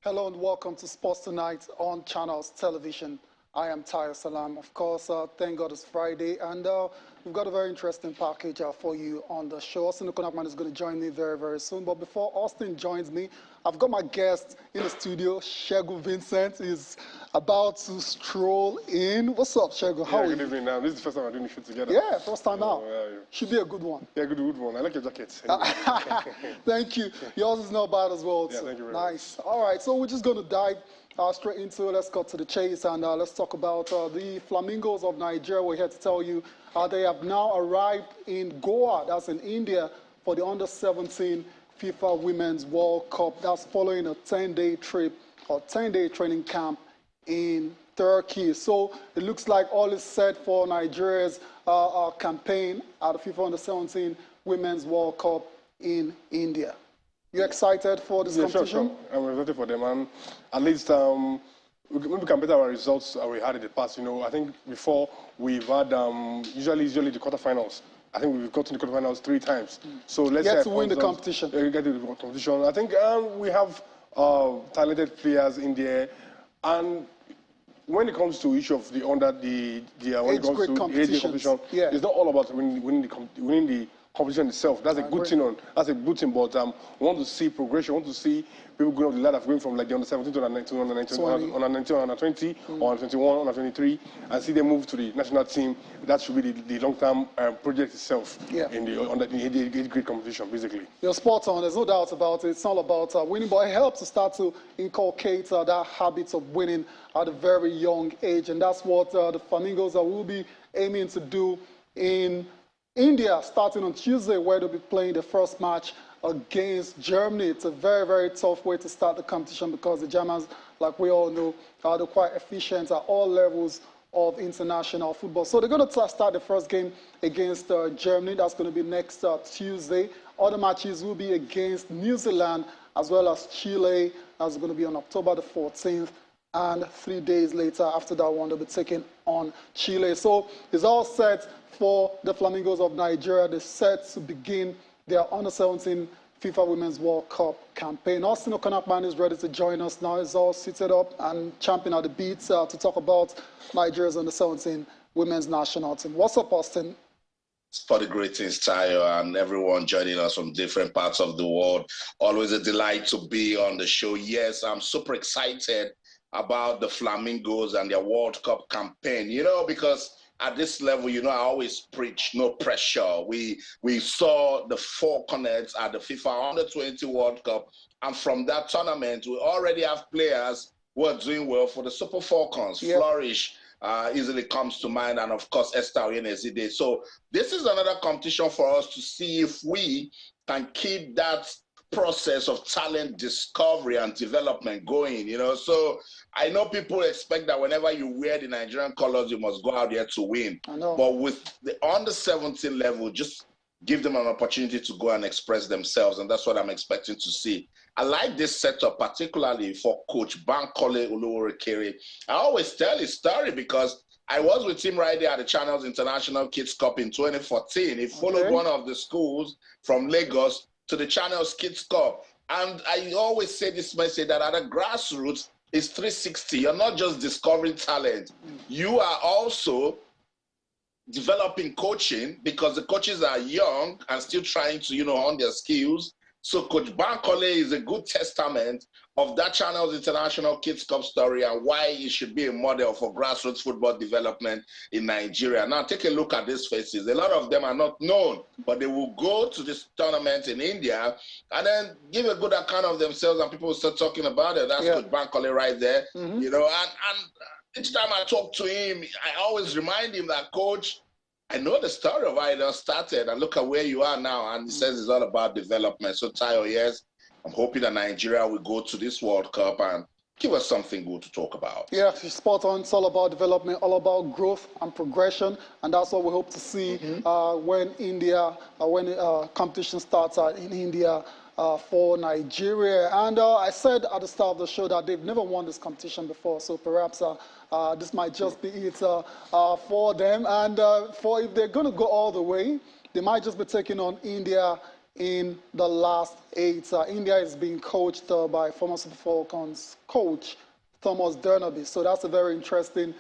Hello and welcome to Sports Tonight on Channels Television. I am Tayo Salam. Of course, thank God it's Friday, and we've got a very interesting package for you on the show. Austin Okonakman is going to join me very, very soon. But before Austin joins me, I've got my guest in the studio, Segun Vincent. Is about to stroll in. What's up, Segun? How are you? Good evening. Now, this is the first time we're doing the show together. Yeah, first time out. Yeah. Should be a good one. Yeah, good one. I like your jacket. Thank you. Yours is not bad as well. Yeah, thank you very nice. Much. All right, so we're just going to dive straight into it. Let's cut to the chase and let's talk about the Flamingos of Nigeria. We're here to tell you they have now arrived in Goa, that's in India, for the Under-17 FIFA Women's World Cup. That's following a 10-day trip or 10-day training camp in Turkey. So it looks like all is set for Nigeria's campaign at the FIFA Under-17 Women's World Cup in India. You excited for this competition? Sure. I'm excited for them, and at least we can better our results we had in the past. You know, I think before we've had usually the quarterfinals. I think we've gotten the quarterfinals 3 times. So let's get to win the competition. Get to the competition. I think we have talented players in there, and when it comes to each of the when it comes to the age competition, yeah. It's not all about winning the competition itself. That's a good thing. That's a good thing. But we want to see progression. We want to see people going up the ladder, going from like the under-17 to under-19, under-19, under-20, or under-21, under-23, and see them move to the national team. That should be the long-term project itself in the age grade competition, basically. You're spot on. There's no doubt about it. It's all about winning, but it helps to start to inculcate that habit of winning at a very young age, and that's what the Flamingos will be aiming to do in India, starting on Tuesday, where they'll be playing the first match against Germany. It's a very, very tough way to start the competition because the Germans, like we all know, they're quite efficient at all levels of international football. So they're going to start the first game against Germany. That's going to be next Tuesday. Other matches will be against New Zealand as well as Chile. That's going to be on October the 14th. And 3 days later, after that one, they'll be taking on Chile. So it's all set for the Flamingos of Nigeria. They're set to begin their Under-17 FIFA Women's World Cup campaign. Austin Okonakman is ready to join us now. He's all seated up and champing at the beats to talk about Nigeria's Under-17 Women's National Team. What's up, Austin? For the greetings, Tayo, and everyone joining us from different parts of the world. Always a delight to be on the show. Yes, I'm super excited about the Flamingos and their World Cup campaign, because at this level, I always preach no pressure. We saw the 4 corners at the FIFA Under-20 World Cup, and from that tournament, we already have players who are doing well for the Super Falcons. Yep. Flourish easily comes to mind, and of course, Esther Oyenezide. So this is another competition for us to see if we can keep that process of talent discovery and development going, So I know people expect that whenever you wear the Nigerian colors, you must go out there to win. I know. But with the under-17 level, just give them an opportunity to go and express themselves, and that's what I'm expecting to see. I like this setup, particularly for Coach Bankole Oluworikere. I always tell his story because I was with him right there at the Channels International Kids Cup in 2014. He followed one of the schools from Lagos to the Channels Kids Cup. And I always say this message that at the grassroots, it's 360. You're not just discovering talent. You are also developing coaching because the coaches are young and still trying to, hone their skills. So Coach Bankole is a good testament of that Channels International Kids Cup story and why it should be a model for grassroots football development in Nigeria. Now, take a look at these faces. A lot of them are not known, but they will go to this tournament in India and then give a good account of themselves and people will start talking about it. That's Coach Bankole right there. And each time I talk to him, I always remind him that, Coach, I know the story of how it all started, and look at where you are now. And he says it's all about development. So, Tayo, yes, I'm hoping that Nigeria will go to this World Cup and give us something good to talk about. Yeah, spot on. It's all about development, all about growth and progression, and that's what we hope to see when competition starts in India for Nigeria. And I said at the start of the show that they've never won this competition before, so perhaps this might just be it for them. And if they're going to go all the way, they might just be taking on India in the last 8. India is being coached by former Super Falcons coach Thomas Dernaby. So that's a very interesting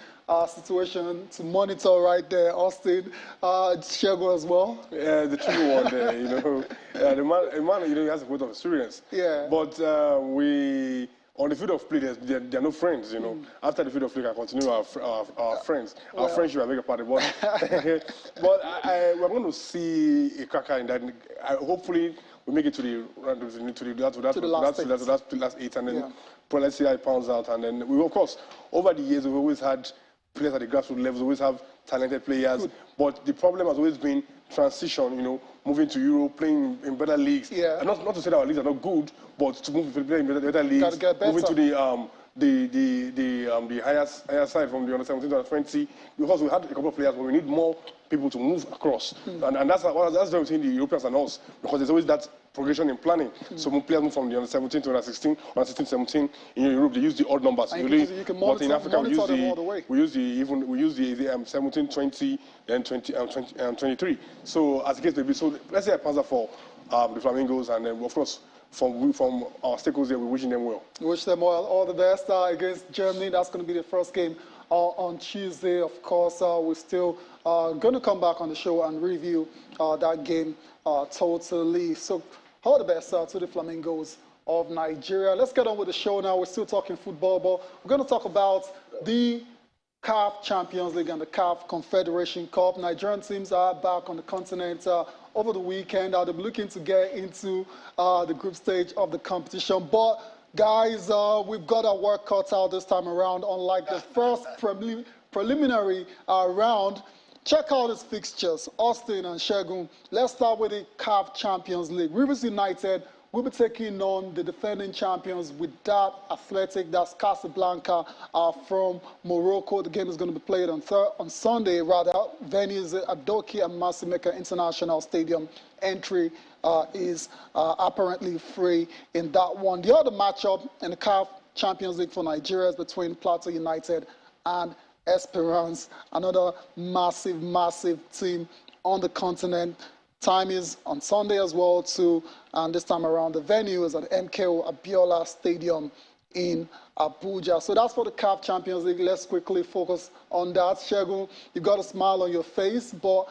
situation to monitor right there. Austin, Shego as well. Yeah, the tricky one there, you know. The man, you know, he has a bit of experience. Yeah. But on the field of play, they're no friends, you know. After the field of play, I continue our friends. Our friendship, I beg your pardon. But, we're going to see a cracker in that. Hopefully, we make it to the last 8, and then let's see how it pounds out. And then, of course, over the years, we've always had players at the grassroots levels, always have talented players. Good. But the problem has always been transition, you know, moving to Europe, playing in better leagues. Yeah. And not to say that our leagues are not good, but to move to play in better leagues, moving to the higher side from the under 17 to under 20. Because we had a couple of players, but we need more people to move across. And that's the between the Europeans and us, because there's always that progression in planning. So when players move from the under 17 to under 16, under 16, 17 in Europe, they use the odd numbers. You can monitor, but in Africa, we use the 17, 20, and 20 and 23. So as the case may be, so let's say I pass that for the Flamingos, and then of course from our stakeholders here, we're wishing them well. We wish them well, all the best against Germany. That's going to be the first game on Tuesday. Of course, we're still going to come back on the show and review that game totally. So all the best to the Flamingos of Nigeria. Let's get on with the show now. We're still talking football, but we're going to talk about the CAF Champions League and the CAF Confederation Cup. Nigerian teams are back on the continent over the weekend. They'll be looking to get into the group stage of the competition. But guys, we've got our work cut out this time around. Unlike the first preliminary round, check out his fixtures, Austin and Shegun. Let's start with the CAF Champions League. Rivers United will be taking on the defending champions with that Athletic, that's Casablanca from Morocco. The game is going to be played on Sunday, rather. Venues at Doki and Masimeka International Stadium. Entry is apparently free in that one. The other matchup in the CAF Champions League for Nigeria is between Plateau United and Esperance, another massive team on the continent. Time is on Sunday as well too, and this time around the venue is at MKO Abiola Stadium in Abuja. So that's for the CAF Champions League. Let's quickly focus on that. Shegun, you've got a smile on your face, but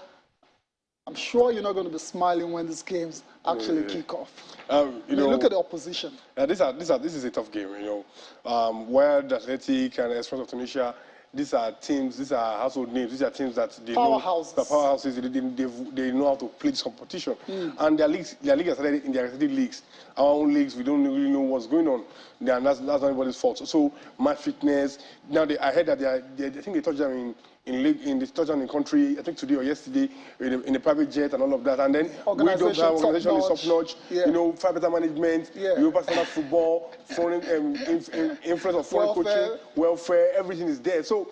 I'm sure you're not going to be smiling when these games actually kick off. You know, look at the opposition. This is a tough game, you know. Where the Athletic and Esperance of Tunisia, these are teams, these are household names, these are teams that they they know how to play this competition. And their leagues are started in their respective leagues. Our own leagues, we don't really know what's going on. And that's not anybody's fault. So match fitness, now I heard that I think they touched them in the touchdown in country, I think today or yesterday, in a private jet and all of that. And then we don't have organization is top-notch, you know, far better management, European standard football, foreign influence of foreign coaching, welfare, everything is there. So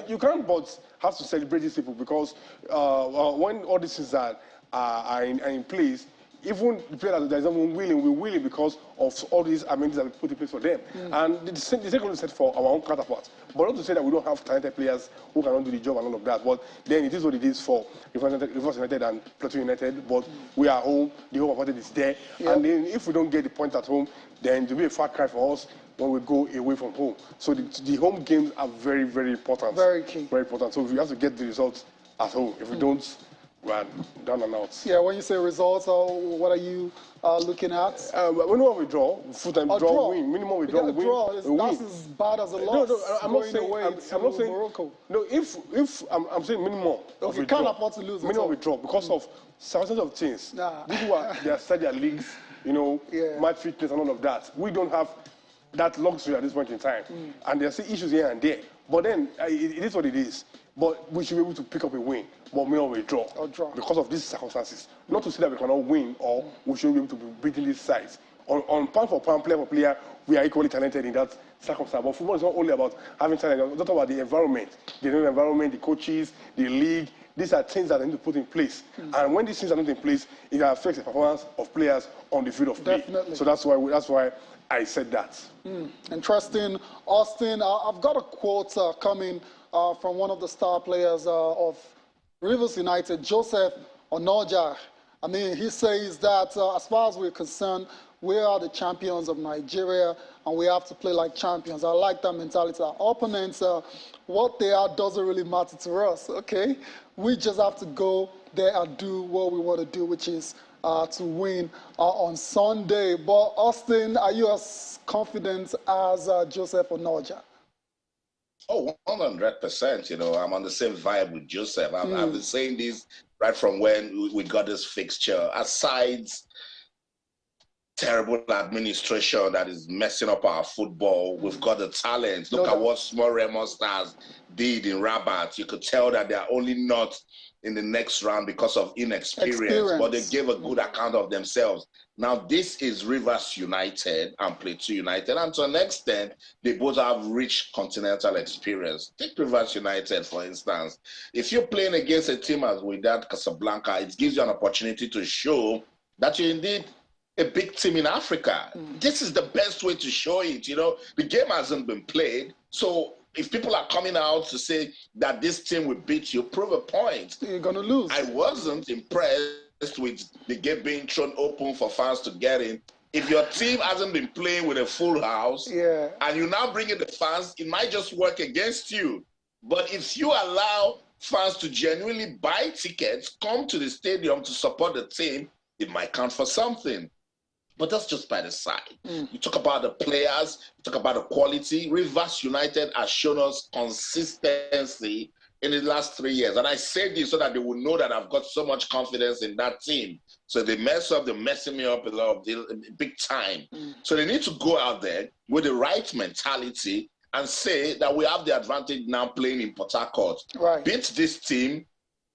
you can't but have to celebrate these people, because when all these things are in place, even the player that is not willing, we're willing because of all these amenities that we put in place for them. And the same thing is said for our own counterparts. But not to say that we don't have talented players who cannot do the job and all of that. But then it is what it is for Rivers United and Plateau United. But we are home, the home advantage is there. And then if we don't get the point at home, then it will be a far cry for us when we go away from home. So the home games are very, very important. Very key. Very important. So we have to get the results at home. If we don't, we're down and out. Yeah, when you say results, what are you looking at? Minimum withdraw, full-time draw, win. Minimum withdraw, win. That's as bad as a loss. No, I'm not saying. I'm not saying. Morocco. No, if I'm saying minimum. Okay, you can't afford to lose. Minimum withdraw because of thousands of things. People they are studying their leagues, you know, match fitness and all of that. We don't have that luxury at this point in time, and there are still issues here and there. But then it is what it is. But we should be able to pick up a win, but may not withdraw because of these circumstances. Not to say that we cannot win or we shouldn't be able to be beating these sides. On pound for pound, player for player, we are equally talented in that circumstance. But football is not only about having talent. It's not about the environment, the coaches, the league. These are things that they need to put in place. And when these things are not in place, it affects the performance of players on the field of play. Definitely. So that's why I said that. Interesting. Austin, I've got a quote coming from one of the star players of Rivers United, Joseph Onoja. I mean, he says that as far as we're concerned, we are the champions of Nigeria, and we have to play like champions. I like that mentality. Our opponents, what they are doesn't really matter to us, okay? We just have to go there and do what we want to do, which is to win on Sunday. But Austin, are you as confident as Joseph Onoja? Oh, 100%. You know, I'm on the same vibe with Joseph. I've been saying this right from when we got this fixture. Aside terrible administration that is messing up our football, we've got the talent. Look at what small Remo Stars did in Rabat. You could tell that they are only not in the next round because of inexperience, but they gave a good account of themselves. Now, this is Rivers United and Plateau United, and to an extent, they both have rich continental experience. Take Rivers United, for instance. If you're playing against a team as Wydad Casablanca, it gives you an opportunity to show that you're indeed a big team in Africa. This is the best way to show it. You know, the game hasn't been played, so if people are coming out to say that this team will beat you, prove a point. You're going to lose. I wasn't impressed with the game being thrown open for fans to get in. If your team hasn't been playing with a full house, and you now bring in the fans, it might just work against you. But if you allow fans to genuinely buy tickets, come to the stadium to support the team, it might count for something. But that's just by the side. You talk about the players, you talk about the quality. Rivers United has shown us consistency in the last 3 years. And I say this so that they will know that I've got so much confidence in that team. So if they mess up, they're messing me up big time. So they need to go out there with the right mentality and say that we have the advantage now playing in Port Harcourt. Beat this team,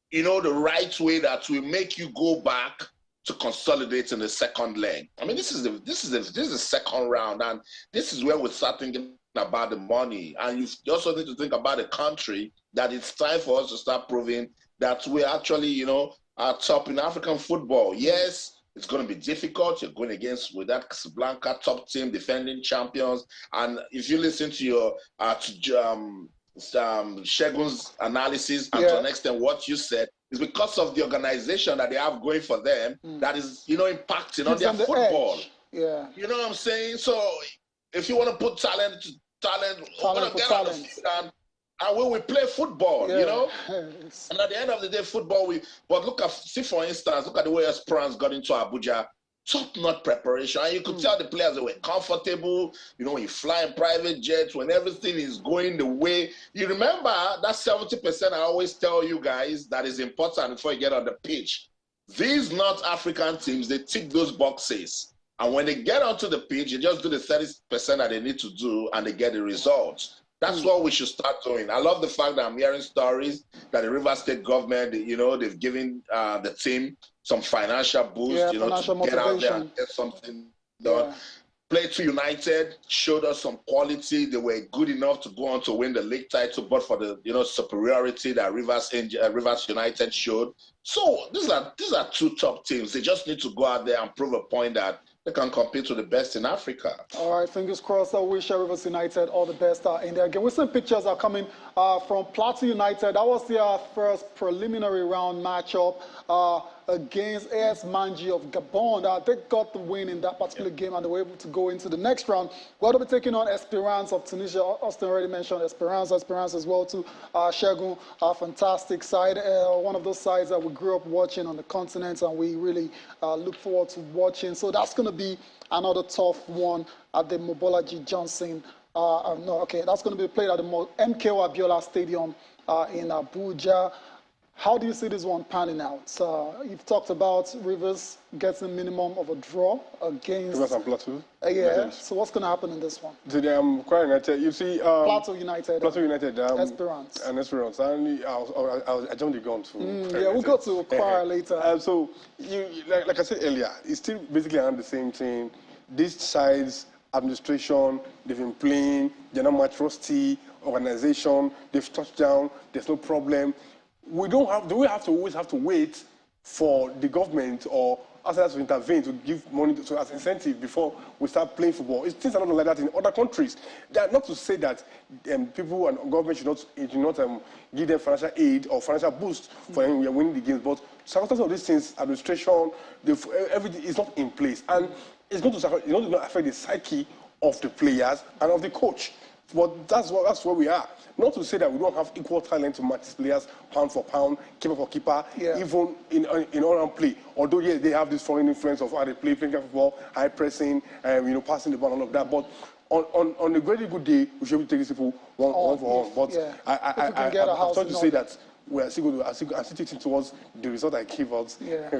you know, the right way that will make you go back to consolidate in the second leg. I mean, this is the second round, and this is where we start thinking about the money. And you also need to think about the country, that it's time for us to start proving that we actually, you know, are top in African football. Yes, it's going to be difficult. You're going against with that Casablanca top team, defending champions. And if you listen to your Shegun's analysis, and to an extent what you said, is because of the organization that they have going for them that is, you know, impacting on their football. You know what I'm saying? So if you want to put talent, we're going to get on the field and we will play football, you know? And at the end of the day, football, but look at, see for instance, look at the way Esperance got into Abuja. Top-notch preparation, and you could tell the players they were comfortable. You know, when you fly in private jets, when everything is going the way. You remember that 70% I always tell you guys that is important before you get on the pitch. These North African teams, they tick those boxes. And when they get onto the pitch, they just do the 30% that they need to do, and they get the results. That's what we should start doing. I love the fact that I'm hearing stories that the Rivers State government, you know, they've given the team some financial boost, you know, to get out there and get something done. Plateau United showed us some quality. They were good enough to go on to win the league title, but for the, you know, superiority that Rivers United showed. So these are two top teams. They just need to go out there and prove a point that they can compete with the best in Africa. All right, fingers crossed. I wish Rivers United all the best in there. Again, we see pictures are coming from Plateau United. That was their first preliminary round matchup against AS Manji of Gabon. They got the win in that particular game, and they were able to go into the next round. We're going to be taking on Esperance of Tunisia. Austin already mentioned Esperance as well too. Shegun, a fantastic side. One of those sides that we grew up watching on the continent, and we really look forward to watching. So that's going to be another tough one at the Mobolaji Johnson. That's going to be played at the MKO Abiola Stadium in Abuja. How do you see this one panning out? You've talked about Rivers getting a minimum of a draw against Rivers and Plateau. So what's going to happen in this one? Today I'm quite united. You see, Plateau United, Esperance, and I jumped the gun too. We'll go to Qatar later. So like I said earlier, it's still basically around the same thing. These sides, administration, they've been playing. They're not much rusty. Organization, they've touched down. There's no problem. Do we always have to wait for the government or ourselves to intervene to give money as incentive before we start playing football. Things are not like that in other countries. Not to say that people and government should not give them financial aid or financial boost for when we are winning the games, but circumstances of these things, administration, everything is not in place, and it's going to affect the psyche of the players and of the coach. But that's where we are. Not to say that we don't have equal talent to match these players pound for pound, keeper for keeper, even in all-round play. Although, yes, they have this foreign influence of how they playing football, high pressing, passing the ball, all of that. But on a very good day, we should be taking these people one for one. But I'm trying to say that we're still taking towards the result I gave out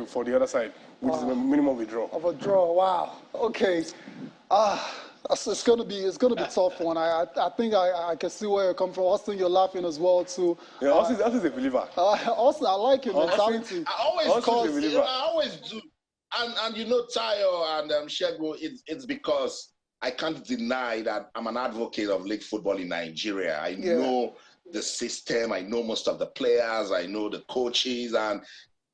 for the other side, which is a minimum withdrawal. Of a draw, wow. Okay. It's gonna be a tough one. I think I can see where you're coming from. Austin, you're laughing as well too. Yeah, Austin's a believer. Austin, I like your mentality. I always do. And Tayo and Shego, it's because I can't deny that I'm an advocate of league football in Nigeria. I know the system, I know most of the players, I know the coaches, and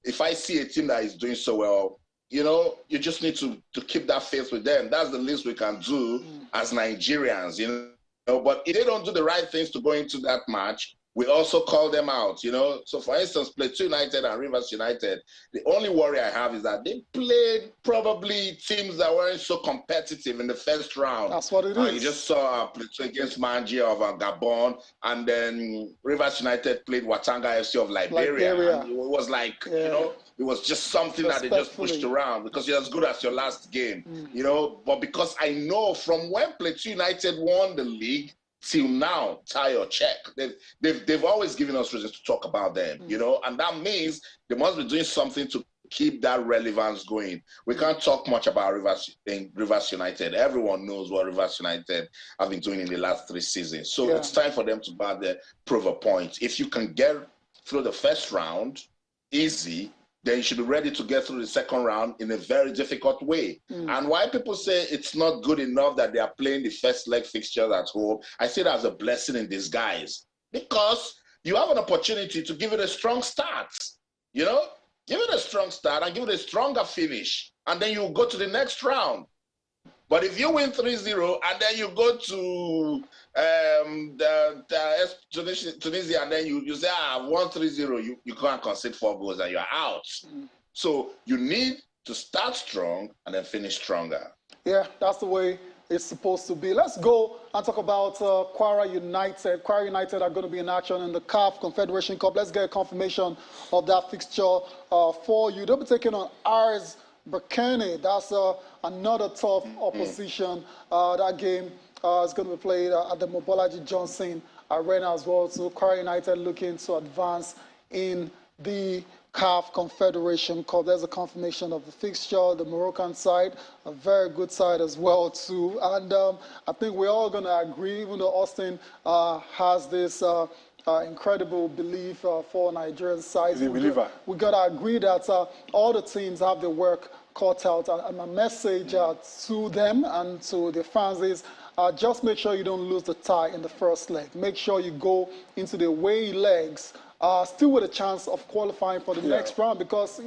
if I see a team that is doing so well, you just need to keep that faith with them. That's the least we can do as Nigerians, But if they don't do the right things to go into that match, we also call them out, So, for instance, Plateau United and Rivers United, the only worry I have is that they played probably teams that weren't so competitive in the first round. That's what it is. You just saw Plateau against Managerial of Gabon, and then Rivers United played Watanga FC of Liberia. And it was like, it was just something that they just pushed around because you're as good as your last game, But because I know from when Plateau United won the league till now, tie or check, they've always given us reasons to talk about them, and that means they must be doing something to keep that relevance going. We can't talk much about Rivers United. Everyone knows what Rivers United have been doing in the last 3 seasons. So it's time for them to prove a point. If you can get through the first round easy, then you should be ready to get through the second round in a very difficult way. And why people say it's not good enough that they are playing the first leg fixtures at home, I see that as a blessing in disguise. Because you have an opportunity to give it a strong start. Give it a strong start and give it a stronger finish. And then you go to the next round. But if you win 3-0 and then you go to Tunisia and then you say, I've won 3-0, you can't concede 4 goals and you're out. So you need to start strong and then finish stronger. Yeah, that's the way it's supposed to be. Let's go and talk about Kwara United. Kwara United are going to be in action in the CAF Confederation Cup. Let's get a confirmation of that fixture for you. They'll be taking on ours. Berkane, that's another tough opposition. That game is going to be played at the Mobolaji Johnson Arena as well. So Kwara United looking to advance in the CAF Confederation Cup. There's a confirmation of the fixture. The Moroccan side, a very good side as well too. And I think we're all going to agree, even though Austin has this incredible belief for Nigerian sides. We got to agree that all the teams have their work cut out. And my message to them and to the fans is just make sure you don't lose the tie in the first leg. Make sure you go into the away legs still with a chance of qualifying for the next round, because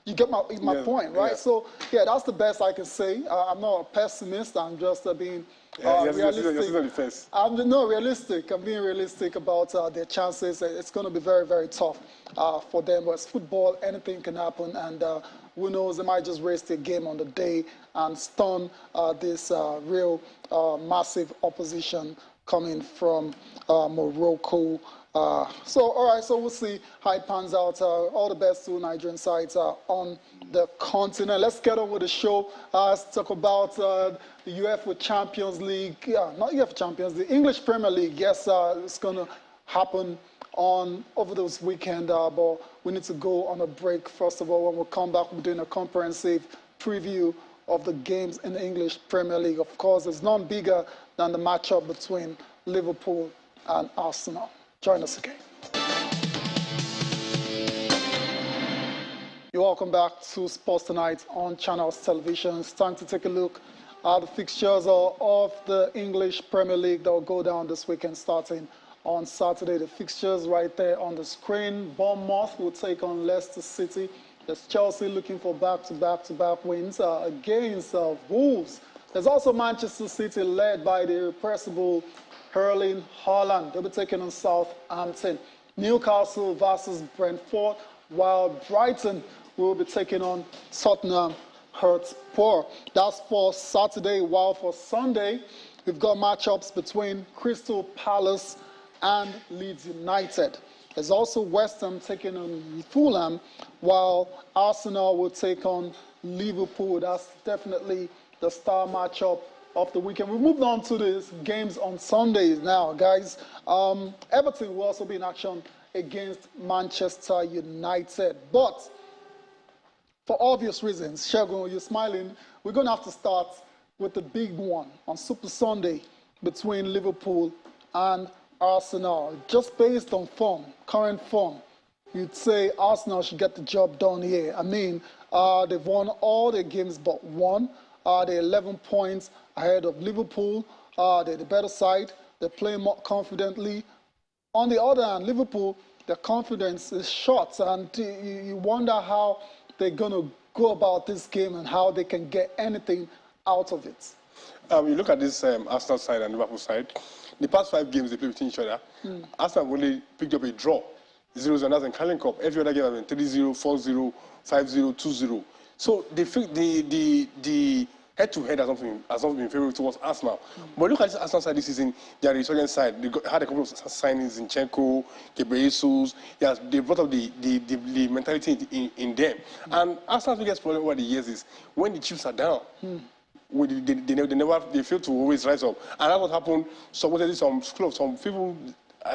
you get my point, right? So, that's the best I can say. I'm not a pessimist. I'm just being realistic. I'm not realistic. I'm being realistic about their chances. It's going to be very, very tough for them. But it's football, anything can happen. And who knows, they might just raise their game on the day and stun this real massive opposition coming from Morocco. All right, so we'll see how it pans out. All the best to Nigerian sides on the continent. Let's get on with the show. Let's talk about the UEFA Champions League. Not UEFA Champions, the English Premier League. Yes, it's going to happen over this weekend, but we need to go on a break. First of all, when we come back, we're doing a comprehensive preview of the games in the English Premier League. Of course, there's none bigger than the matchup between Liverpool and Arsenal. Join us again. You're welcome back to Sports Tonight on Channels Television. It's time to take a look at the fixtures of the English Premier League that will go down this weekend starting on Saturday. The fixtures right there on the screen. Bournemouth will take on Leicester City. There's Chelsea looking for back-to-back wins against Wolves. There's also Manchester City led by the irrepressible Erling Haaland. They'll be taking on Southampton. Newcastle versus Brentford, while Brighton will be taking on Tottenham Hotspur. That's for Saturday, while for Sunday, we've got matchups between Crystal Palace and Leeds United. There's also West Ham taking on Fulham, while Arsenal will take on Liverpool. That's definitely the star matchup of the weekend. We moved on to the games on Sundays now, guys. Everton will also be in action against Manchester United. But for obvious reasons, Shegun, you're smiling. We're going to have to start with the big one on Super Sunday between Liverpool and Arsenal. Just based on form, current form, you'd say Arsenal should get the job done here. I mean, they've won all their games but one. They're 11 points ahead of Liverpool. They're the better side. They're playing more confidently. On the other hand, Liverpool, their confidence is short, and you wonder how they're going to go about this game and how they can get anything out of it. You look at this Arsenal side and Liverpool side. The past 5 games they played between each other, Arsenal have only picked up a draw, 0-0, that's in Carling Cup. Every other game has been 3-0, 4-0, 5-0, 2-0. So the head-to-head has not been favourable towards Arsenal. But look at this Arsenal side this season, they are the resurgent side. They had a couple of signings, Zinchenko, Gabriel Jesus. Yes, they brought up the mentality in them. And Arsenal's biggest problem over the years is when the chips are down, they fail to always rise up. And that's what happened. Supposedly some people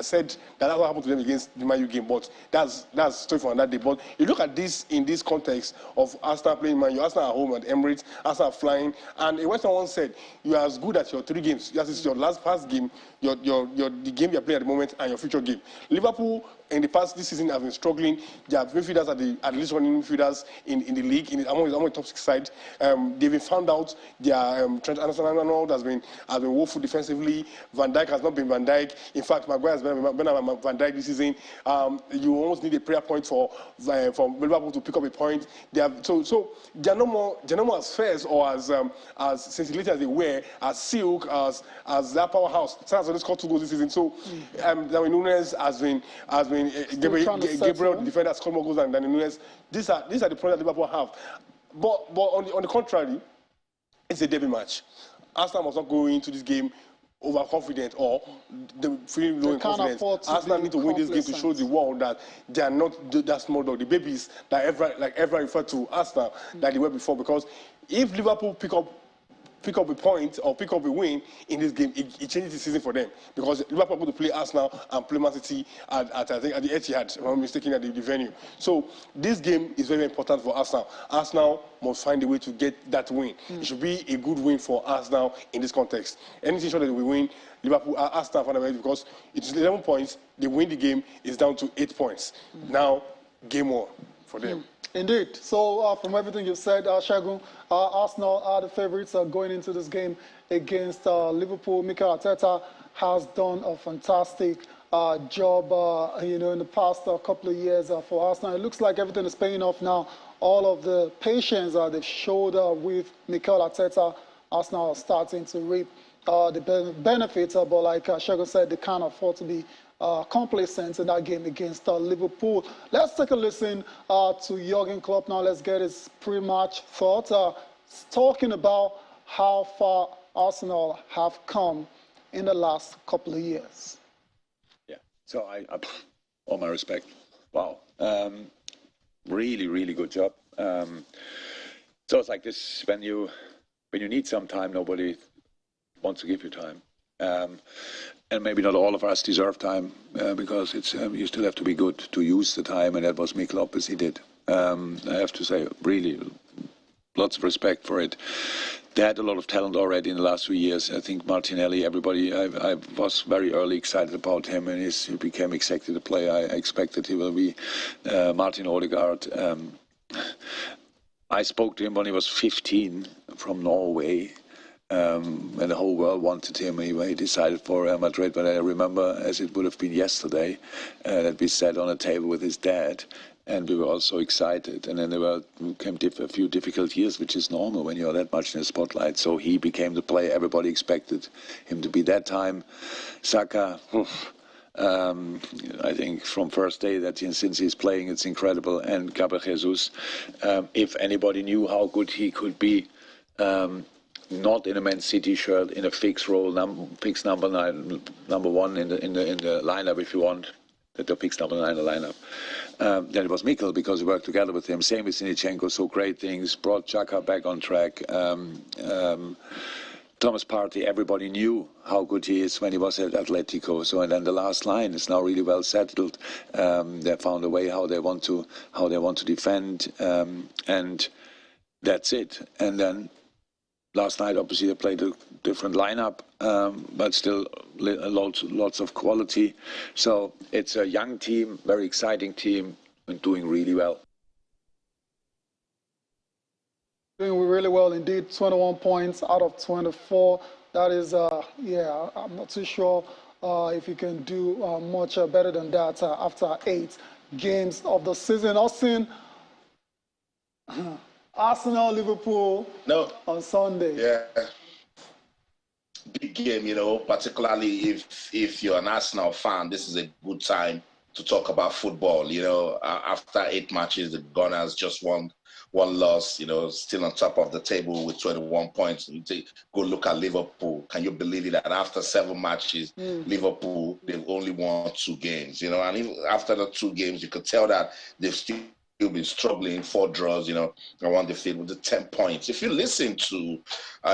said that's what happened to them against the Man U game, but that's story for another day. But you look at this in this context of Arsenal playing Man U, Arsenal at home at Emirates, Arsenal flying, and a Western one said you are as good at your 3 games. This is your past game, the game you're playing at the moment, and your future game. Liverpool in the past this season have been struggling. Their midfielders are the least running midfielders in the league, among the top 6 side. They've been found out. Their Trent Alexander-Arnold has been woeful defensively. Van Dijk has not been Van Dijk. In fact, Maguire has been Van Dijk this season. You almost need a prayer point for Liverpool to pick up a point. So they're no more as fierce or as scintillating as they were, as silk, as that powerhouse. Sanchez only scored 2 goals this season. So Darwin Núñez has been Gabriel, the defender, has scored more goals than Núñez. These are the problems that Liverpool have. But on the contrary, it's a derby match. Arsenal must not go into this game overconfident or feeling low in confidence. Arsenal need to win this game to show the world that they are not that small dog, the babies that ever referred to Arsenal like they were before. Because if Liverpool pick up a point or pick up a win in this game, it changes the season for them. Because Liverpool are going to play Arsenal and play Man City at the Etihad, if I'm not mistaken, at the venue. So this game is very important for Arsenal. Arsenal must find a way to get that win. It should be a good win for Arsenal in this context. Anything short that we win, Liverpool, Arsenal find a way, because it's 11 points. They win the game, it's down to 8 points. Now, game on for them. Indeed. So from everything you've said, Shegun, Arsenal are the favourites going into this game against Liverpool. Mikel Arteta has done a fantastic job, in the past couple of years for Arsenal. It looks like everything is paying off now. All of the patience they've showed with Mikel Arteta, Arsenal are starting to reap the benefits. But like Shegun said, they can't afford to be complacent in that game against Liverpool. Let's take a listen to Jurgen Klopp now. Let's get his pre-match thoughts, talking about how far Arsenal have come in the last couple of years. Yeah, so I all my respect. Wow, really, really good job. So it's like this when you need some time, nobody wants to give you time. And maybe not all of us deserve time because it's you still have to be good to use the time, and that was Mikel obviously did. I have to say, really, lots of respect for it. They had a lot of talent already in the last 3 years. I think Martinelli, everybody, I was very early excited about him, and he became exactly the player I expected he will be. Martin Odegaard. I spoke to him when he was 15 from Norway. When the whole world wanted him, he decided for Real Madrid. But I remember, as it would have been yesterday, that we sat on a table with his dad, and we were all so excited. And then there came a few difficult years, which is normal when you're that much in the spotlight. So he became the player everybody expected him to be that time. Saka, I think from first day since he's playing, it's incredible. And Gabriel Jesus, if anybody knew how good he could be, not in a Man City shirt, in a fixed role, fixed number 9, number 1 in the lineup, if you want, the fixed number 9 in the lineup. Then it was Mikel, because we worked together with him. Same with Zinchenko, so great things. Brought Xhaka back on track. Thomas Partey, everybody knew how good he is when he was at Atletico. So, and then the last line is now really well settled. They found a way how they want to defend, and that's it. And then last night, obviously, they played a different lineup, but still lots of quality. So it's a young team, very exciting team, and doing really well. Doing really well indeed. 21 points out of 24. That is, yeah, I'm not too sure if you can do much better than that after 8 games of the season. Austin, Arsenal, Liverpool on Sunday. Yeah. Big game, you know, particularly if you're an Arsenal fan, this is a good time to talk about football. You know, after 8 matches, the Gunners just won one loss, you know, still on top of the table with 21 points. You go look at Liverpool. Can you believe it that after 7 matches, Liverpool, they've only won 2 games, you know, and even after the 2 games, you could tell that they've still been struggling, 4 draws, you know, and one defeat with the 10 points. If you listen to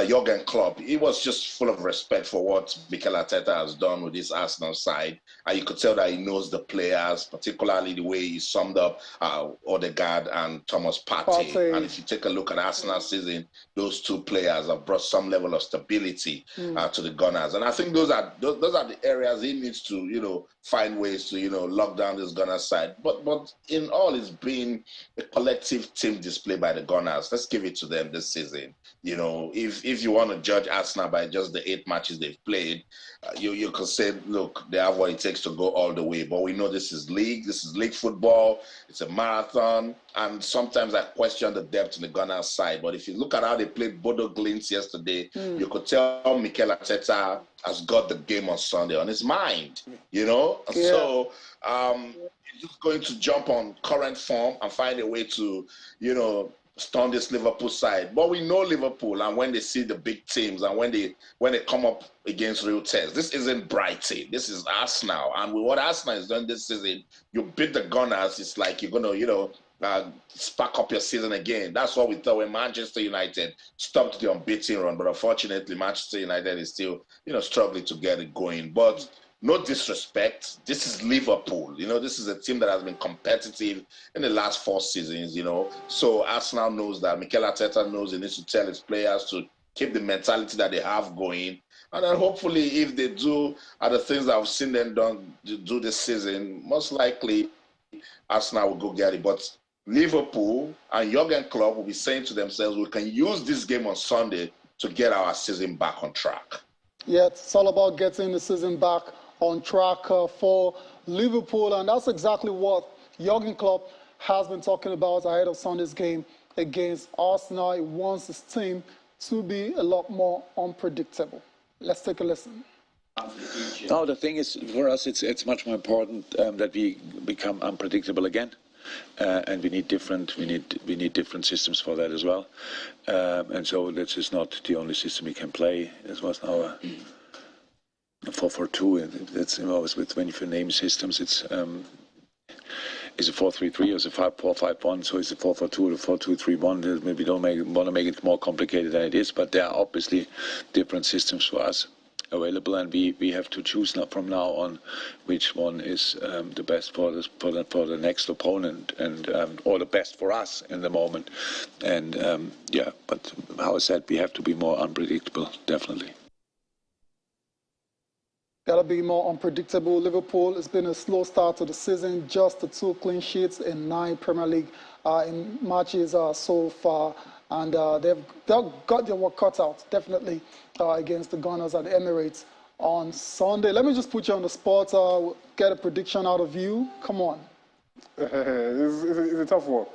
Jurgen Klopp, he was just full of respect for what Mikel Arteta has done with this Arsenal side. And you could tell that he knows the players, particularly the way he summed up Odegaard and Thomas Partey. And if you take a look at Arsenal's season, those 2 players have brought some level of stability to the Gunners. And I think those are the areas he needs to, you know, find ways to, you know, lock down this Gunners side. But in all, it's been a collective team display by the Gunners. Let's give it to them this season. You know, if you want to judge Arsenal by just the 8 matches they've played, you could say, look, they have what it takes to go all the way. But we know this is league football. It's a marathon. And sometimes I question the depth in the Gunners side. But if you look at how they played Bodo Glimt yesterday, you could tell Mikel Arteta has got the game on Sunday on his mind, you know? Yeah. So he's just going to jump on current form and find a way to, you know, stun this Liverpool side. But we know Liverpool, and when they see the big teams and when they come up against real tests, this isn't Brighton, this is Arsenal. And with what Arsenal has done this season, you beat the Gunners, it's like you're gonna, you know, spark up your season again. That's what we thought when Manchester United stopped the unbeaten run. But unfortunately, Manchester United is still, you know, struggling to get it going. But no disrespect, this is Liverpool. You know, this is a team that has been competitive in the last 4 seasons, you know. So Arsenal knows that. Mikel Arteta knows he needs to tell his players to keep the mentality that they have going. And then hopefully if they do the things that I've seen them do this season, most likely Arsenal will go get it. But Liverpool and Jurgen Klopp will be saying to themselves, we can use this game on Sunday to get our season back on track. Yeah, it's all about getting the season back on track for Liverpool, and that's exactly what Jurgen Klopp has been talking about ahead of Sunday's game against Arsenal. He wants his team to be a lot more unpredictable. Let's take a listen. No, the thing is, for us, it's much more important that we become unpredictable again, and we need different systems for that as well. And so this is not the only system we can play. This was now a 4-4-2. That's always with when you name systems, it's a 4-3-3 or it's a 5-4-5-1. So it's a 4-4-2 or a 4-2-3-1. Maybe don't want to make it more complicated than it is, but there are obviously different systems for us available, and we have to choose from now on which one is the best for the next opponent, and or the best for us in the moment. And yeah, but how I said, we have to be more unpredictable, definitely. Got to be more unpredictable. Liverpool, it's been a slow start to the season, just the 2 clean sheets in 9 Premier League in matches so far. And they've got their work cut out, definitely, against the Gunners at the Emirates on Sunday. Let me just put you on the spot, get a prediction out of you. Come on. It's a tough one.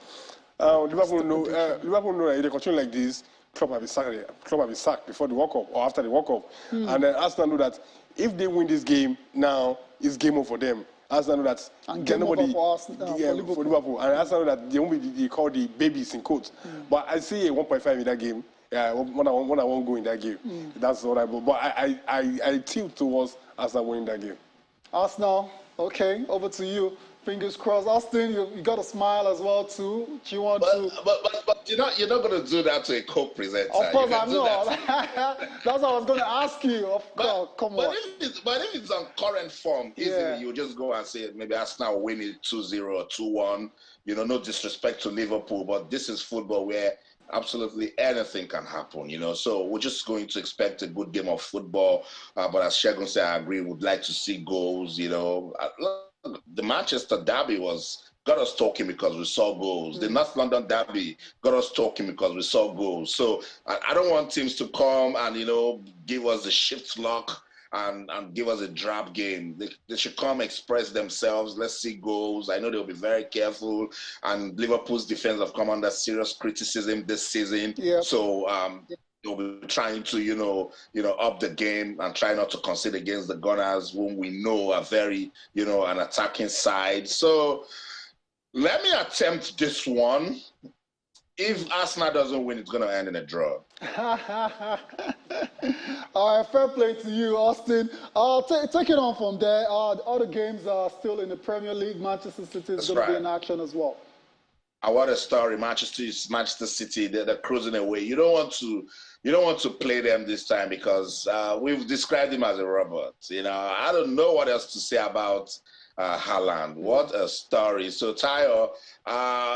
Liverpool know that if they continue like this, Klopp will be sacked before the World Cup or after the World Cup. And then Arsenal know that if they win this game now, it's game over for them. Arsenal know that nobody for Liverpool. And Arsenal know that they won't be called the babies in quotes. But I see a 1.5 in that game. Yeah, one I won't go in that game. That's what I. But I tilt towards Arsenal winning that game. Arsenal, okay, over to you. Fingers crossed. Austin, you got a smile as well too. Do you want to? But you're not going to do that to a co-presenter. Of course I'm not. That's what I was going to ask you. Of course, come on. But if it's on current form, easily you just go and say maybe Arsenal will win it 2-0 or 2-1. You know, no disrespect to Liverpool, but this is football where absolutely anything can happen, you know. So we're just going to expect a good game of football. But as Shegun said, I agree, would like to see goals, you know. The Manchester derby got us talking because we saw goals. The North London derby got us talking because we saw goals. So I don't want teams to come and, you know, give us the shift lock and give us a drab game. They should come express themselves. Let's see goals. I know they'll be very careful. And Liverpool's defense have come under serious criticism this season. Yep. So they'll be trying to, you know, up the game and try not to concede against the Gunners, whom we know are very, you know, an attacking side. So let me attempt this one. If Arsenal doesn't win, it's going to end in a draw. All right, fair play to you, Austin. Take it on from there. Other games are still in the Premier League. Manchester City is going to be in action as well. What a story! Manchester City. They're cruising away. You don't want to play them this time because we've described him as a robot. You know, I don't know what else to say about Haaland. What a story! So Tayo,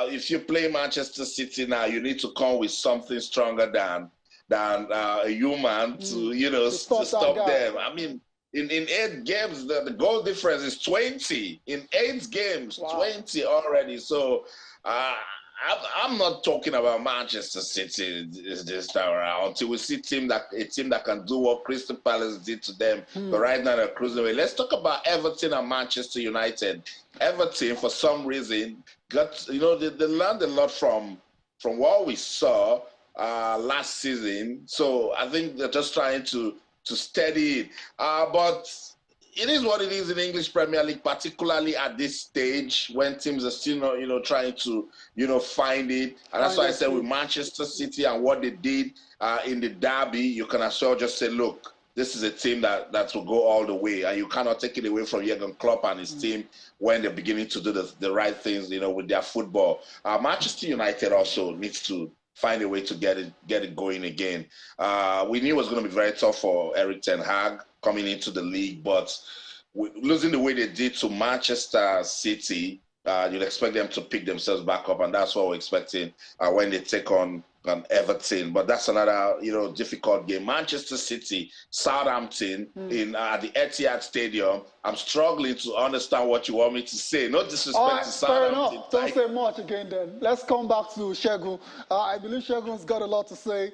if you play Manchester City now, you need to come with something stronger than a human to, you know, to stop them. I mean, in 8 games, the goal difference is 20. In 8 games, wow. 20 already. So I'm not talking about Manchester City this time around until we see a team that can do what Crystal Palace did to them. But right now they're cruising away. Let's talk about Everton and Manchester United. Everton, for some reason, they learned a lot from what we saw last season. So I think they're just trying to steady it. But it is what it is in the English Premier League, particularly at this stage when teams are still not, you know, trying to, you know, find it. And that's why I said with Manchester City and what they did in the derby, you can as well just say, look, this is a team that will go all the way, and you cannot take it away from Jurgen Klopp and his team when they're beginning to do the right things, you know, with their football. Manchester United also needs to find a way to get it going again. We knew it was going to be very tough for Erik ten Hag coming into the league, but losing the way they did to Manchester City, you'd expect them to pick themselves back up, and that's what we're expecting when they take on Everton. But that's another, you know, difficult game. Manchester City, Southampton at the Etihad Stadium. I'm struggling to understand what you want me to say. No disrespect to Southampton. Fair enough. Don't say much again then. Let's come back to Shegun. I believe Shegun's got a lot to say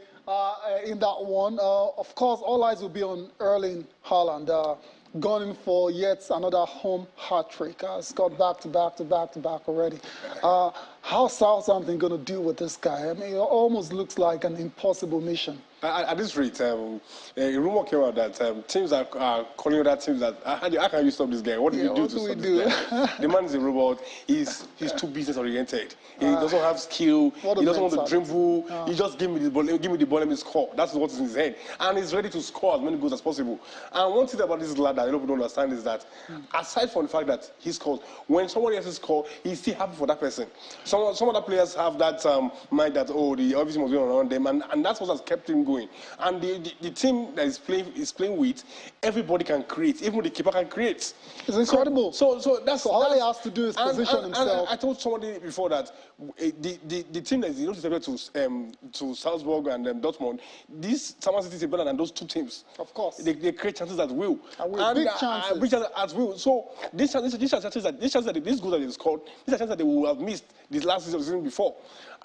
in that one. Of course, all eyes will be on Erling Haaland. Gunning for yet another home hat trick. It's got back to back already. How's Southampton going to deal with this guy? I mean, it almost looks like an impossible mission. At this rate, a rumor came out that teams are calling other teams that, how can you stop this guy? What do you do to stop this guy? The man is a robot. He's too business-oriented. He doesn't have skill. He doesn't want to dribble. He just give me the ball, let me score. That's what's in his head. And he's ready to score as many goals as possible. And one thing about this lad that a lot of people don't understand is that, aside from the fact that he scores, when somebody else scores, he's still happy for that person. Some other players have that mind that, everything was going on around them, and that's what has kept him going. And the team that is playing with, everybody can create. Even the keeper can create. It's incredible. So that's all he has to do is position himself. And I told somebody before that the team that is distributed to Salzburg and Dortmund, this Southampton City is better than those two teams. Of course. They create chances at will. Big chances. Big chances at will. So these chances that these goals that they scored, these are chances that they will have missed the his last season, the season before.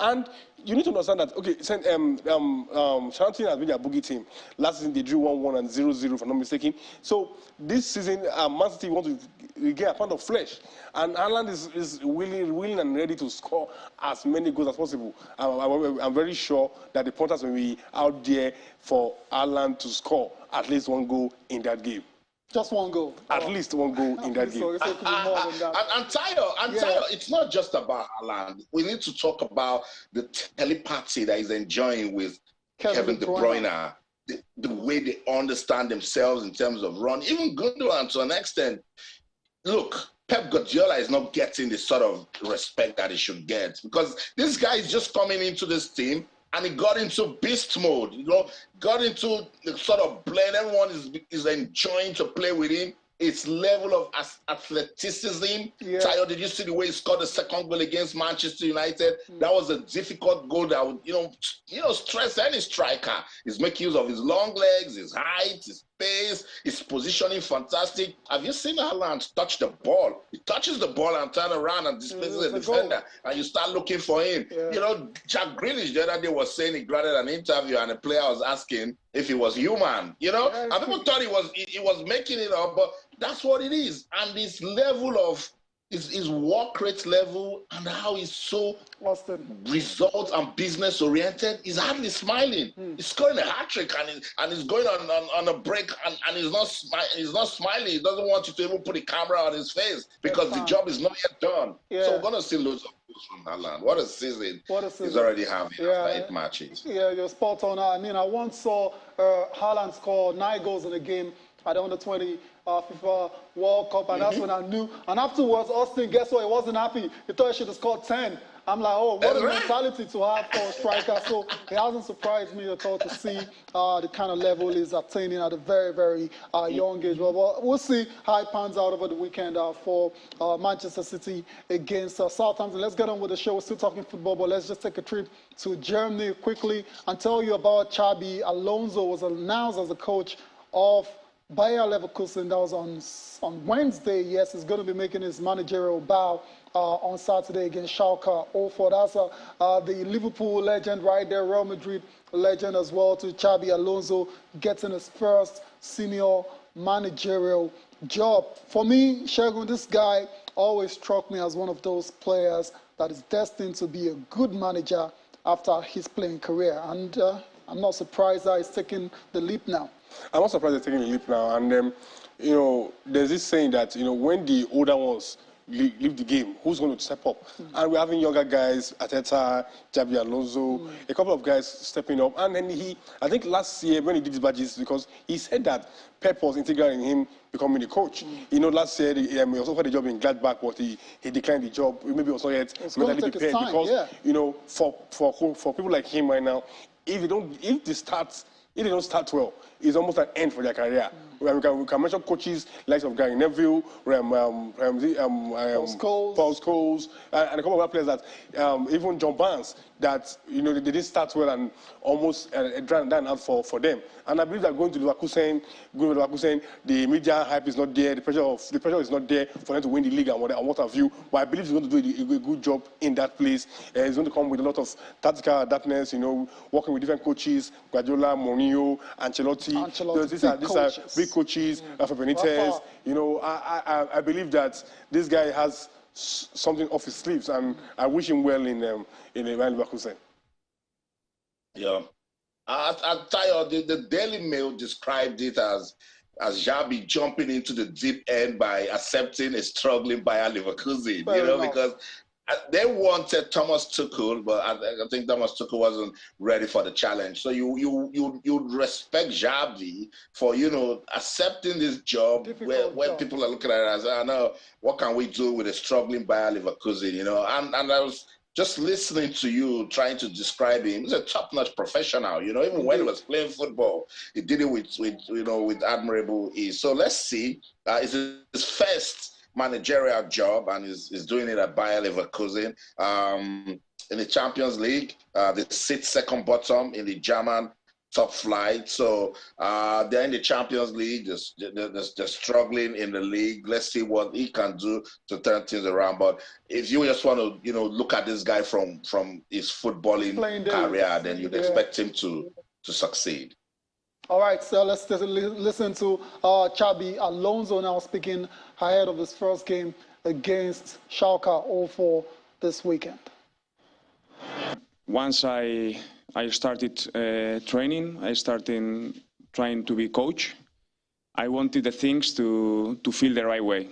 And you need to understand that, okay, Southampton has been their boogie team. Last season, they drew 1-1 and 0-0, if I'm not mistaken. So this season, Man City want to get a pound of flesh. And Haaland is willing and ready to score as many goals as possible. I'm very sure that the Potters will be out there for Haaland to score at least one goal in that game. Just one goal. At least one goal in that game. So it could be more than that. And Tayo, it's not just about Haaland. We need to talk about the telepathy that he's enjoying with Kevin De Bruyne. The way they understand themselves in terms of run. Even Gundogan to an extent. Look, Pep Guardiola is not getting the sort of respect that he should get because this guy is just coming into this team and he got into beast mode, got into the sort of blend. Everyone is enjoying to play with him. Its level of athleticism. Yeah. Tayo, did you see the way he scored the second goal against Manchester United? That was a difficult goal that would, stress any striker. He's making use of his long legs, his height, his pace, his positioning, fantastic. Have you seen Haaland touch the ball? He touches the ball and turn around and displaces the defender, and you start looking for him. Yeah. Jack Grealish the other day was saying he granted an interview, and a player was asking if he was human. And people thought he was making it up, but that's what it is. And this level of his work rate level and how he's so results and business oriented, he's hardly smiling. He's scoring a hat trick and he's going on a break and he's not smiling. He doesn't want you to even put a camera on his face because the job is not yet done. Yeah. So we're gonna see loads of goals from Haaland. What a season he's already having after 8 matches. Yeah, you're spot on. I mean, I once saw Haaland score 9 goals in a game at the under-20 FIFA World Cup, and that's when I knew. And afterwards, Austin, guess what? He wasn't happy. He thought he should have scored 10. I'm like, oh, what a mentality to have for a striker. So it hasn't surprised me at all to see the kind of level he's attaining at a very, very young age. But we'll see how it pans out over the weekend for Manchester City against Southampton. Let's get on with the show. We're still talking football, but let's just take a trip to Germany quickly and tell you about Xabi Alonso was announced as the coach of Bayer Leverkusen. That was on Wednesday. Yes, he's going to be making his managerial bow on Saturday against Schalke 04. That's the Liverpool legend right there, Real Madrid legend as well, to Xabi Alonso getting his first senior managerial job. For me, Shegun, this guy always struck me as one of those players that is destined to be a good manager after his playing career. And I'm not surprised that he's taking the leap now. I'm not surprised they're taking the leap now. And, there's this saying that, when the older ones leave the game, who's going to step up? And we're having younger guys, Arteta, Xabi Alonso, a couple of guys stepping up. And then I think last year when he did his badges, because he said that Pep was integral in him becoming the coach. Last year he also had a job in Gladbach, but he declined the job. Maybe he was not yet mentally prepared because, for people like him right now, if they don't start well, it's almost an end for their career. We can mention coaches like of Gary Neville, Paul Scholes, and a couple of other players that, even John Barnes, that they didn't start well and almost ran out for them. And I believe that going to Leverkusen, the media hype is not there, the pressure is not there for them to win the league and what have you. But I believe he's going to do a good job in that place. He's going to come with a lot of tactical adaptness, working with different coaches, Guardiola, Mourinho, Ancelotti. These are big coaches, for Benitez. I believe that this guy has something off his sleeves, and I wish him well in Leverkusen. Yeah. I'll tell you, the Daily Mail described it as Xabi jumping into the deep end by accepting a struggling Bayer Leverkusen, because they wanted Thomas Tuchel, but I think Thomas Tuchel wasn't ready for the challenge. So you respect Xabi for accepting this job where people are looking at it as, I know, what can we do with a struggling Bayer Leverkusen, And I was just listening to you trying to describe him. He's a top-notch professional, even when he was playing football, he did it with admirable ease. So let's see. It's his first managerial job, and is doing it at Bayer Leverkusen. In the Champions League, they sit second bottom in the German top flight. So they're in the Champions League. They're struggling in the league. Let's see what he can do to turn things around. But if you just want to, look at this guy from his footballing career, then you'd expect him to succeed. All right, so let's listen to Xabi Alonso now speaking ahead of his first game against Schalke 04 this weekend. Once I started training, I started trying to be coach. I wanted the things to feel the right way,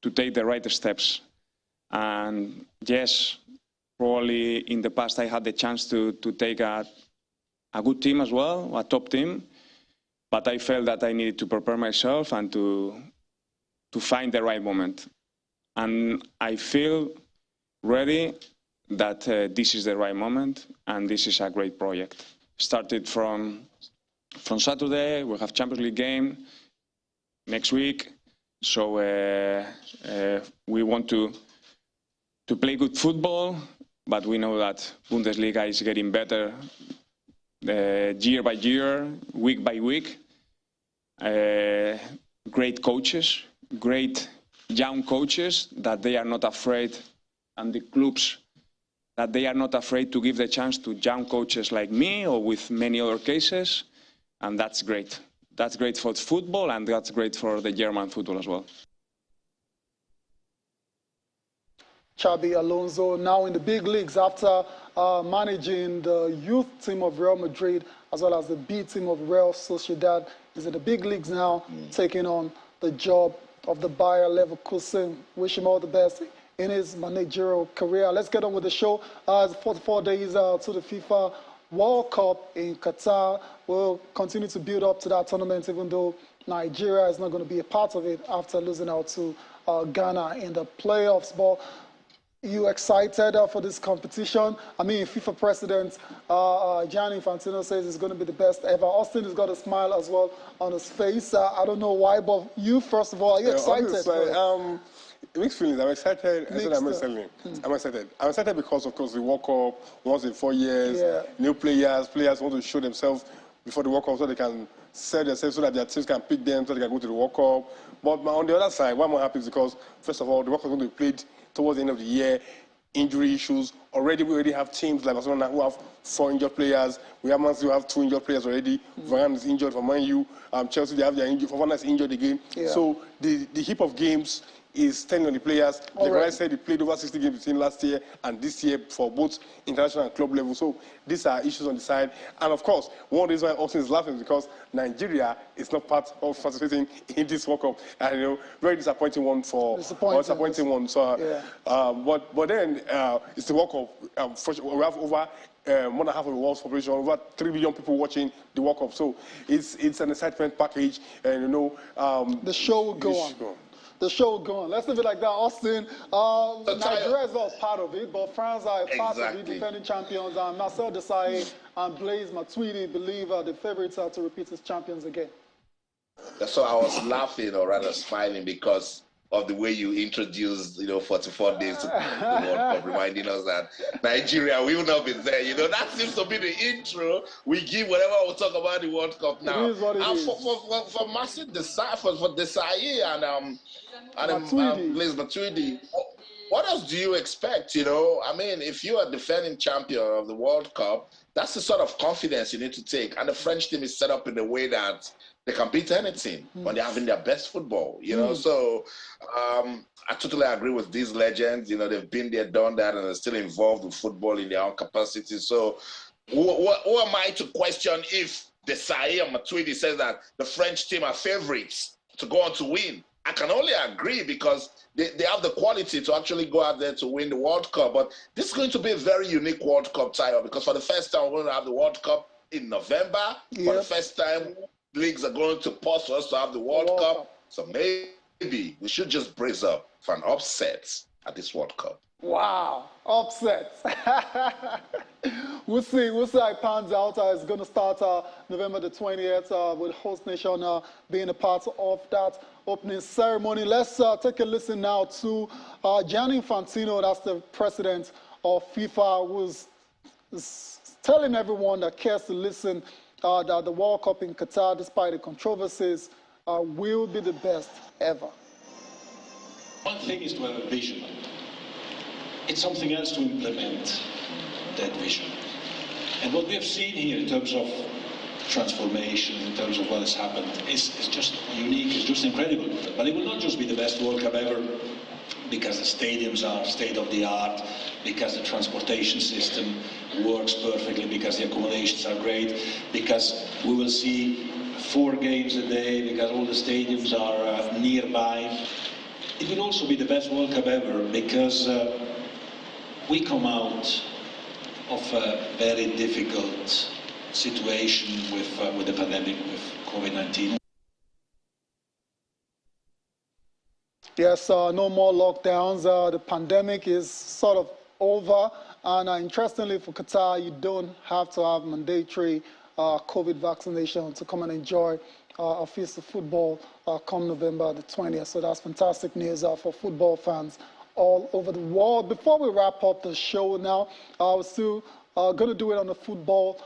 to take the right steps. And yes, probably in the past I had the chance to take a good team as well, a top team. But I felt that I needed to prepare myself and to find the right moment. And I feel ready that this is the right moment and this is a great project. Started from Saturday, we have Champions League game next week. So we want to play good football, but we know that Bundesliga is getting better year by year, week by week. Great coaches, great young coaches that they are not afraid, and the clubs that they are not afraid to give the chance to young coaches like me or with many other cases, and that's great. That's great for football, and that's great for the German football as well. Xabi Alonso now in the big leagues after managing the youth team of Real Madrid as well as the B team of Real Sociedad. He's in the big leagues now, taking on the job of the Bayer Leverkusen. Wish him all the best in his managerial career. Let's get on with the show. 44 days to the FIFA World Cup in Qatar. We'll continue to build up to that tournament, even though Nigeria is not going to be a part of it after losing out to Ghana in the playoffs. But you excited for this competition? I mean, FIFA President Gianni Infantino says it's going to be the best ever. Austin has got a smile as well on his face. I don't know why, but you, first of all, are you excited? Mixed feelings. I'm excited. I'm excited because, of course, the World Cup, once in 4 years, new players want to show themselves before the World Cup so they can sell themselves so that their teams can pick them so they can go to the World Cup. But on the other side, why I'm happy is because, first of all, the World Cup is going to be played towards the end of the year. Injury issues. We already have teams like Barcelona who have 4 injured players. We have Man City who have 2 injured players already. Varane is injured for Man U. Chelsea, they have their injury. Fofana is injured again. So the heap of games is 10 on the players. Like I said, they played over 60 games between last year and this year for both international and club level. So these are issues on the side. And of course, one reason why Austin is laughing is because Nigeria is not part of participating in this World Cup. And very disappointing one for disappointing one. So, but then it's the World Cup. We have over more than half of the world's population, over 3 billion people watching the World Cup. So it's an excitement package, and the show will go on. The show going. Let's leave it like that. Austin, Nigeria is not part of it, but France are part of it, defending champions. Marcel Desailly and Blaise Matuidi believe the favorites are to repeat as champions again. So I was laughing, or rather smiling, because of the way you introduced, 44 days to the World Cup, reminding us that Nigeria will not be there. That seems to be the intro we give whenever we talk about the World Cup now. It is what it is. For Marcel Desailly, for Desailly and Blaise Matuidi, what else do you expect? I mean, if you are defending champion of the World Cup, that's the sort of confidence you need to take. And the French team is set up in a way that they can beat anything when they're having their best football, So I totally agree with these legends. They've been there, done that, and are still involved with football in their own capacity. So who am I to question if Desailly and Matuidi says that the French team are favorites to go on to win? I can only agree because they have the quality to actually go out there to win the World Cup. But this is going to be a very unique World Cup title because for the first time, we're going to have the World Cup in November. For the first time, leagues are going to pause for us to have the World Cup. So maybe we should just brace up for an upset at this World Cup. Wow, upsets. We'll see how it pans out. It's going to start November the 20th with host nation being a part of that opening ceremony. Let's take a listen now to Gianni Infantino, that's the president of FIFA, who's telling everyone that cares to listen that the World Cup in Qatar, despite the controversies, will be the best ever? One thing is to have a vision. It's something else to implement that vision. And what we have seen here in terms of transformation, in terms of what has happened, is just unique, it's just incredible. But it will not just be the best World Cup ever because the stadiums are state-of-the-art, because the transportation system works perfectly, because the accommodations are great, because we will see 4 games a day, because all the stadiums are nearby. It will also be the best World Cup ever because we come out of a very difficult situation with the pandemic, with COVID-19. Yes, no more lockdowns. The pandemic is sort of over. And interestingly, for Qatar, you don't have to have mandatory COVID vaccination to come and enjoy a feast of football come November the 20th. So that's fantastic news for football fans all over the world. Before we wrap up the show now, I was still going to do it on the football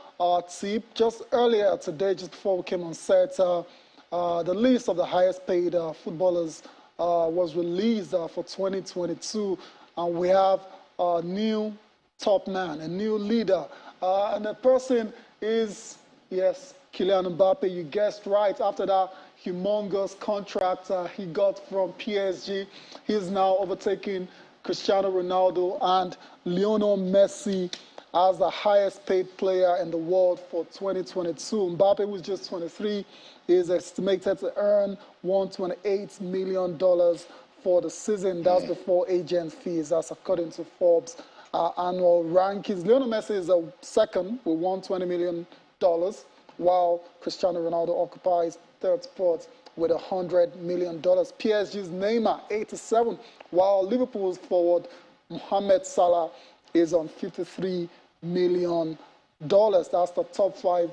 tip. Just earlier today, just before we came on set, the list of the highest paid footballers was released for 2022. And we have a new top man, a new leader. And the person is, yes, Kylian Mbappe. You guessed right. After that humongous contract he got from PSG, he's now overtaking Cristiano Ronaldo and Lionel Messi as the highest paid player in the world for 2022. Mbappe, who's just 23, is estimated to earn $128 million for the season. That's before agent fees. That's according to Forbes annual rankings. Lionel Messi is second with $120 million, while Cristiano Ronaldo occupies third spot with $100 million. PSG's Neymar, 87, while Liverpool's forward Mohamed Salah is on $53 million. That's the top 5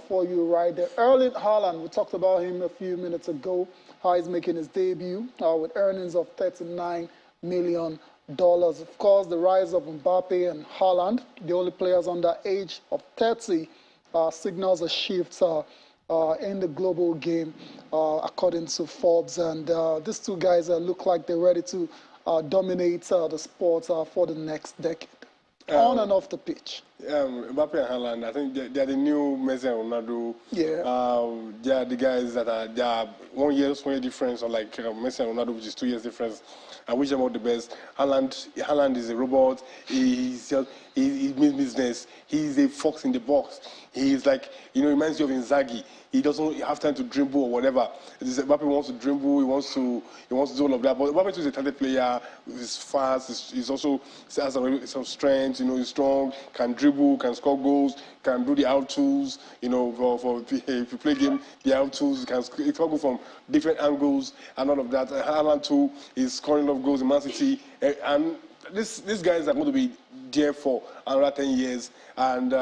for you right there. Erling Haaland, we talked about him a few minutes ago, how he's making his debut with earnings of $39 million. Of course, the rise of Mbappe and Haaland, the only players under age of 30, signals a shift in the global game, according to Forbes. And these two guys look like they're ready to dominate the sport for the next decade, on and off the pitch. Mbappe and Haaland, I think they're the new Messi and Ronaldo. Yeah. They are the guys that are 1 year difference, or like Messi and Ronaldo, which is 2 years difference. I wish them all the best. Haaland is a robot. He means business. He's a fox in the box. He's like, reminds you of Inzaghi. He doesn't have time to dribble or whatever. Mbappe wants to dribble. He wants to do all of that. But Mbappe is a talented player. He's fast. He's also has some strength. He's strong. Can dribble. Can score goals. Can do the out tools. If you play game, the out tools. He can go from different angles and all of that. Haaland too is scoring a lot of goals in Man City. And these guys are going to be there for another 10 years. And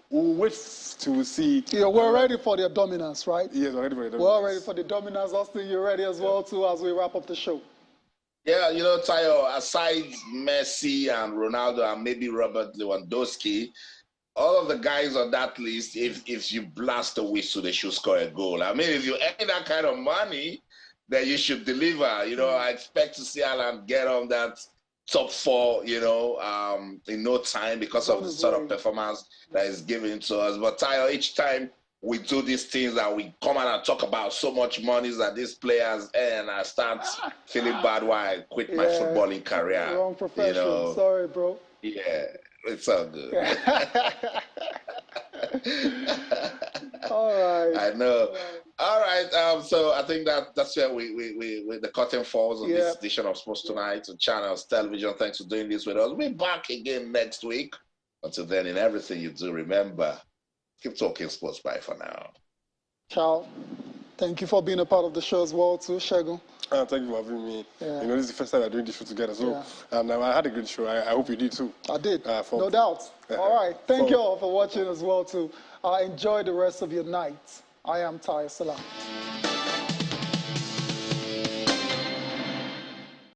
we'll wait to see. Yeah, we're ready for their dominance, right? Yes, we're ready for the dominance. We're ready for the dominance. Austin, you're ready as well, too, as we wrap up the show. Yeah, Tayo, aside Messi and Ronaldo and maybe Robert Lewandowski, all of the guys on that list, if you blast a whistle, they should score a goal. I mean, if you earn that kind of money, then you should deliver. I expect to see Alan get on that top 4, in no time because of the sort of performance that is given to us. But Tayo, each time we do these things and we come out and talk about so much money that these players earn, I start feeling bad why I quit my footballing career. Wrong profession. Sorry, bro. Yeah, it's all good. All right. I know. All right. So I think that's where we the curtain falls on this edition of Sports Tonight on Channels Television. Thanks for doing this with us. We'll be back again next week. Until then, in everything you do, remember, keep talking sports. Bye for now. Ciao. Thank you for being a part of the show as well, too, Shegun. Thank you for having me. Yeah. This is the first time we're doing this show together, so and I had a good show. I hope you did too. I did, no doubt. All right. Thank you all for watching as well, too. Enjoy the rest of your night. I am Tayo Salam.